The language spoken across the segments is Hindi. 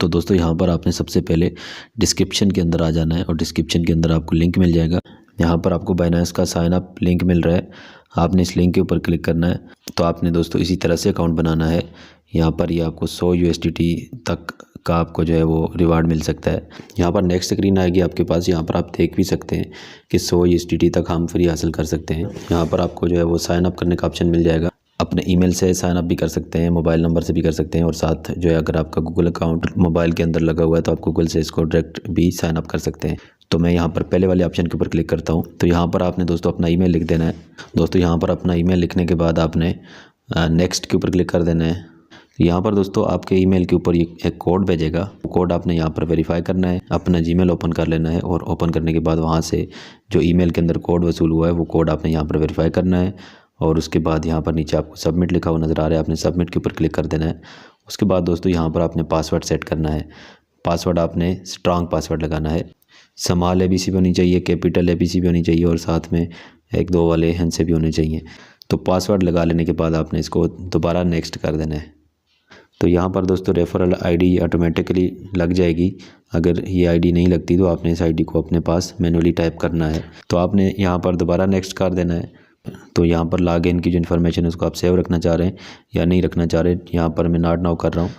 तो दोस्तों यहाँ पर आपने सबसे पहले डिस्क्रिप्शन के अंदर आ जाना है और डिस्क्रिप्शन के अंदर आपको लिंक मिल जाएगा। यहाँ पर आपको बाइनेंस का साइन अप लिंक मिल रहा है, आपने इस लिंक के ऊपर क्लिक करना है। तो आपने दोस्तों इसी तरह से अकाउंट बनाना है। यहाँ पर ये आपको 100 USDT तक का आपको जो है वो रिवार्ड मिल सकता है। यहाँ पर नेक्स्ट स्क्रीन आएगी आपके पास, यहाँ पर आप देख भी सकते हैं कि 100 USDT तक हम फ्री हासिल कर सकते हैं। यहाँ पर आपको जो है वो साइन अप करने का ऑप्शन मिल जाएगा। अपने ईमेल से साइन अप भी कर सकते हैं, मोबाइल नंबर से भी कर सकते हैं और साथ जो है अगर आपका गूगल अकाउंट मोबाइल के अंदर लगा हुआ है तो आप गूगल से इसको डायरेक्ट भी साइन अप कर सकते हैं। तो मैं यहाँ पर पहले वाले ऑप्शन के ऊपर क्लिक करता हूँ। तो यहाँ पर आपने दोस्तों अपना ईमेल लिख देना है। दोस्तों यहाँ पर अपना ईमेल लिखने के बाद आपने नेक्स्ट के ऊपर क्लिक कर देना है। यहाँ पर दोस्तों आपके ईमेल के ऊपर एक कोड भेजेगा, वो कोड आपने यहाँ पर वेरीफाई करना है। अपना जीमेल ओपन कर लेना है और ओपन करने के बाद वहाँ से जो ईमेल के अंदर कोड वसूल हुआ है वो कोड आपने यहाँ पर वेरीफाई करना है। और उसके बाद यहाँ पर नीचे आपको सबमिट लिखा हुआ नज़र आ रहा है, आपने सबमिट के ऊपर क्लिक कर देना है। उसके बाद दोस्तों यहाँ पर आपने पासवर्ड सेट करना है। पासवर्ड आपने स्ट्रांग पासवर्ड लगाना है, स्मॉल ABC भी होनी चाहिए, कैपिटल ABC भी होनी चाहिए और साथ में 1-2 वाले हैंड से भी होने चाहिए। तो पासवर्ड लगा लेने के बाद आपने इसको दोबारा नेक्स्ट कर देना है। तो यहाँ पर दोस्तों रेफरल ID ऑटोमेटिकली लग जाएगी। अगर ये ID नहीं लगती तो आपने इस ID को अपने पास मैनुअली टाइप करना है। तो आपने यहाँ पर दोबारा नेक्स्ट कर देना है। तो यहाँ पर लॉग इन की जो इन्फॉर्मेशन है उसको आप सेव रखना चाह रहे हैं या नहीं रखना चाह रहे, यहाँ पर मैं नॉट नाउ कर रहा हूँ।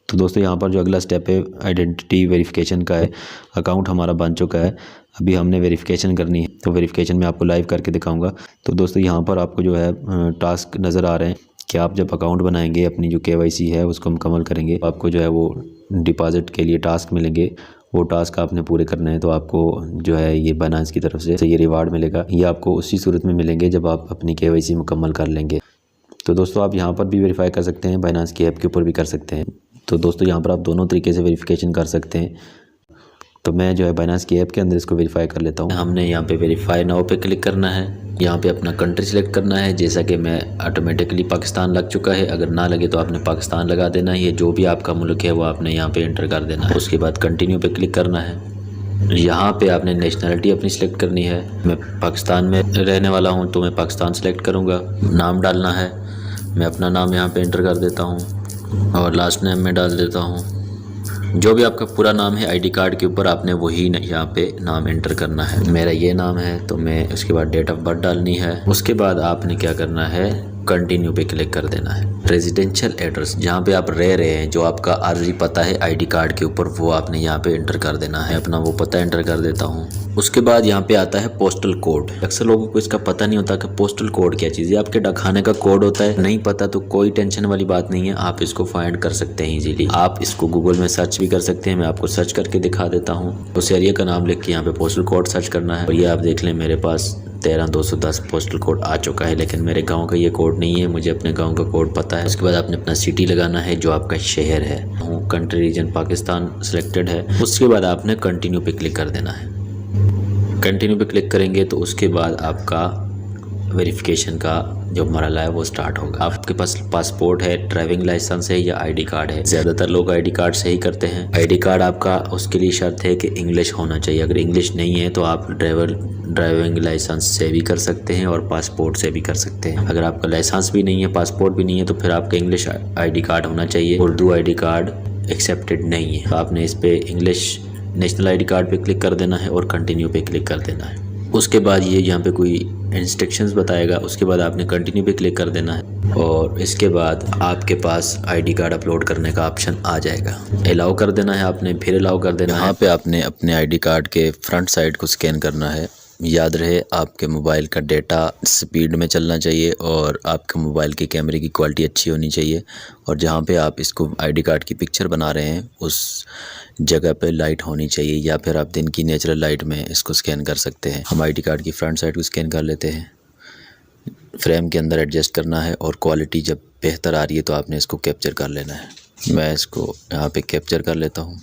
तो दोस्तों यहाँ पर जो अगला स्टेप है आइडेंटिटी वेरिफिकेशन का है। अकाउंट हमारा बन चुका है, अभी हमने वेरिफिकेशन करनी है। तो वेरिफिकेशन में आपको लाइव करके दिखाऊंगा। तो दोस्तों यहाँ पर आपको जो है टास्क नज़र आ रहे हैं कि आप जब अकाउंट बनाएंगे, अपनी जो KYC है उसको मुकम्मल करेंगे, आपको जो है वो डिपॉजिट के लिए टास्क मिलेंगे। वो टास्क आपने पूरे करने हैं तो आपको जो है ये बाइनेंस की तरफ से ये रिवार्ड मिलेगा। ये आपको उसी सूरत में मिलेंगे जब आप अपनी KYC मुकम्मल कर लेंगे। तो दोस्तों आप यहाँ पर भी वेरीफाई कर सकते हैं, बाइनेंस की ऐप के ऊपर भी कर सकते हैं। तो दोस्तों यहाँ पर आप दोनों तरीके से वेरिफिकेशन कर सकते हैं। तो मैं जो है बाइनेंस की ऐप के अंदर इसको वेरीफाई कर लेता हूँ। हमने यहाँ पे वेरीफाई नाउ पे क्लिक करना है, यहाँ पे अपना कंट्री सेलेक्ट करना है। जैसा कि मैं ऑटोमेटिकली पाकिस्तान लग चुका है, अगर ना लगे तो आपने पाकिस्तान लगा देना है। ये जो भी आपका मुल्क है वो आपने यहाँ पे एंटर कर देना है। उसके बाद कंटिन्यू पे क्लिक करना है। यहाँ पे आपने नेशनलिटी अपनी सिलेक्ट करनी है। मैं पाकिस्तान में रहने वाला हूँ तो मैं पाकिस्तान सेलेक्ट करूँगा। नाम डालना है, मैं अपना नाम यहाँ पे एंटर कर देता हूँ और लास्ट नेम में डाल देता हूँ। जो भी आपका पूरा नाम है ID कार्ड के ऊपर आपने वही यहाँ पे नाम एंटर करना है। मेरा ये नाम है तो मैं उसके बाद डेट ऑफ बर्थ डालनी है। उसके बाद आपने क्या करना है, कंटिन्यू पे क्लिक कर देना है। रेजिडेंशियल एड्रेस जहाँ पे आप रह रहे हैं, जो आपका अर्जी पता है ID कार्ड के ऊपर, वो आपने यहाँ पे एंटर कर देना है। अपना वो पता एंटर कर देता हूँ। उसके बाद यहाँ पे आता है पोस्टल कोड। अक्सर लोगों को इसका पता नहीं होता कि पोस्टल कोड क्या चीज़ है। आपके डाकखाने का कोड होता है, नहीं पता तो कोई टेंशन वाली बात नहीं है, आप इसको फाइंड कर सकते हैं इजीली। आप इसको गूगल में सर्च भी कर सकते हैं, मैं आपको सर्च करके दिखा देता हूँ। उस एरिया का नाम लिख के यहाँ पे पोस्टल कोड सर्च करना है और ये आप देख लें मेरे पास 13210 पोस्टल कोड आ चुका है। लेकिन मेरे गांव का ये कोड नहीं है, मुझे अपने गांव का कोड पता है। उसके बाद आपने अपना सिटी लगाना है जो आपका शहर है। कंट्री रीजन पाकिस्तान सिलेक्टेड है। उसके बाद आपने कंटिन्यू पे क्लिक कर देना है। कंटिन्यू पे क्लिक करेंगे तो उसके बाद आपका वेरिफिकेशन का जो मरहला है वो स्टार्ट होगा। आपके पास पासपोर्ट है, ड्राइविंग लाइसेंस है या ID कार्ड है। ज़्यादातर लोग ID कार्ड से ही करते हैं। ID कार्ड आपका उसके लिए शर्त है कि इंग्लिश होना चाहिए। अगर इंग्लिश नहीं है तो आप ड्राइविंग लाइसेंस से भी कर सकते हैं और पासपोर्ट से भी कर सकते हैं। अगर आपका लाइसेंस भी नहीं है, पासपोर्ट भी नहीं है, तो फिर आपका इंग्लिश ID कार्ड होना चाहिए। उर्दू ID कार्ड एक्सेप्टेड नहीं है। तो आपने इस पर इंग्लिश नेशनल ID कार्ड पे क्लिक कर देना है और कंटिन्यू पे क्लिक कर देना है। उसके बाद ये यहाँ पे कोई इंस्ट्रक्शंस बताएगा, उसके बाद आपने कंटिन्यू पे क्लिक कर देना है और इसके बाद आपके पास ID कार्ड अपलोड करने का ऑप्शन आ जाएगा। अलाउ कर देना है आपने, फिर अलाउ कर देना है। यहाँ पे आपने अपने ID कार्ड के फ्रंट साइड को स्कैन करना है। याद रहे आपके मोबाइल का डेटा स्पीड में चलना चाहिए और आपके मोबाइल के कैमरे की क्वालिटी अच्छी होनी चाहिए। और जहाँ पे आप इसको ID कार्ड की पिक्चर बना रहे हैं उस जगह पे लाइट होनी चाहिए, या फिर आप दिन की नेचुरल लाइट में इसको स्कैन कर सकते हैं। हम ID कार्ड की फ्रंट साइड को स्कैन कर लेते हैं। फ्रेम के अंदर एडजस्ट करना है और क्वालिटी जब बेहतर आ रही है तो आपने इसको कैप्चर कर लेना है। मैं इसको यहाँ पे कैप्चर कर लेता हूँ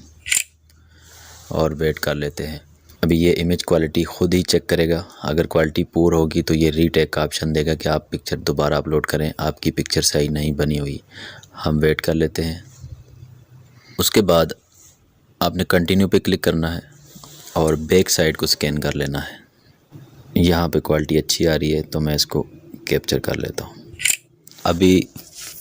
और वेट कर लेते हैं। अभी ये इमेज क्वालिटी खुद ही चेक करेगा। अगर क्वालिटी पुअर होगी तो ये रीटेक का ऑप्शन देगा कि आप पिक्चर दोबारा अपलोड करें, आपकी पिक्चर सही नहीं बनी हुई। हम वेट कर लेते हैं। उसके बाद आपने कंटिन्यू पे क्लिक करना है और बैक साइड को स्कैन कर लेना है। यहाँ पे क्वालिटी अच्छी आ रही है तो मैं इसको कैप्चर कर लेता हूँ। अभी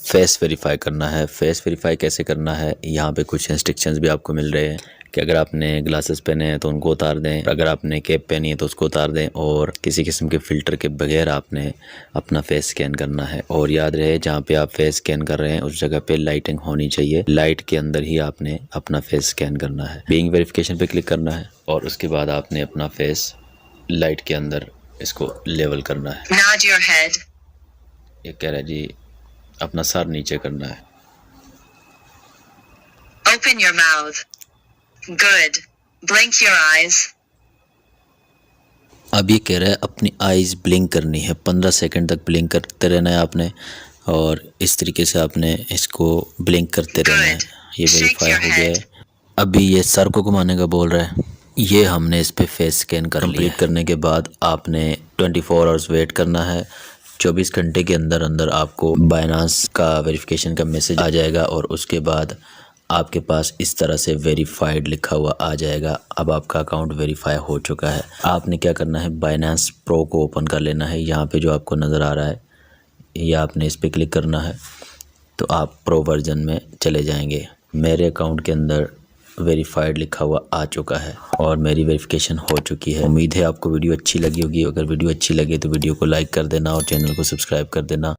फेस वेरीफाई करना है। फेस वेरीफाई कैसे करना है, यहाँ पे कुछ इंस्ट्रक्शंस भी आपको मिल रहे हैं कि अगर आपने ग्लासेस पहने हैं तो उनको उतार दें, अगर आपने कैप पहनी है तो उसको उतार दें, और किसी किस्म के फ़िल्टर के बगैर आपने अपना फेस स्कैन करना है। और याद रहे, जहाँ पे आप फेस स्कैन कर रहे हैं उस जगह पे लाइटिंग होनी चाहिए, लाइट के अंदर ही आपने अपना फेस स्कैन करना है। बीइंग वेरिफिकेशन पे क्लिक करना है और उसके बाद आपने अपना फेस लाइट के अंदर इसको लेवल करना है। Nod your head. ये कह रहा है जी अपना सर नीचे करना है। Open your mouth. Good. Blink your eyes. अब ये कह रहा है अपनी आइज़ ब्लिंक करनी है, 15 सेकंड तक ब्लिंक करते रहना है आपने, और इस तरीके से आपने इसको ब्लिंक करते रहना है। ये वेरीफाई हो गया है। अभी ये सर को घुमाने का बोल रहा है, ये हमने इस पे फेस स्कैन कर कंप्लीट करने के बाद आपने 24 आवर्स वेट करना है। 24 घंटे के अंदर अंदर आपको बाइनांस का वेरिफिकेशन का मैसेज आ जाएगा और उसके बाद आपके पास इस तरह से वेरीफाइड लिखा हुआ आ जाएगा। अब आपका अकाउंट वेरीफाई हो चुका है। आपने क्या करना है, बाइनांस प्रो को ओपन कर लेना है। यहाँ पे जो आपको नज़र आ रहा है ये आपने इस पर क्लिक करना है तो आप प्रो वर्जन में चले जाएंगे। मेरे अकाउंट के अंदर वेरीफाइड लिखा हुआ आ चुका है और मेरी वेरिफिकेशन हो चुकी है। उम्मीद है आपको वीडियो अच्छी लगी होगी। अगर वीडियो अच्छी लगे तो वीडियो को लाइक कर देना और चैनल को सब्सक्राइब कर देना।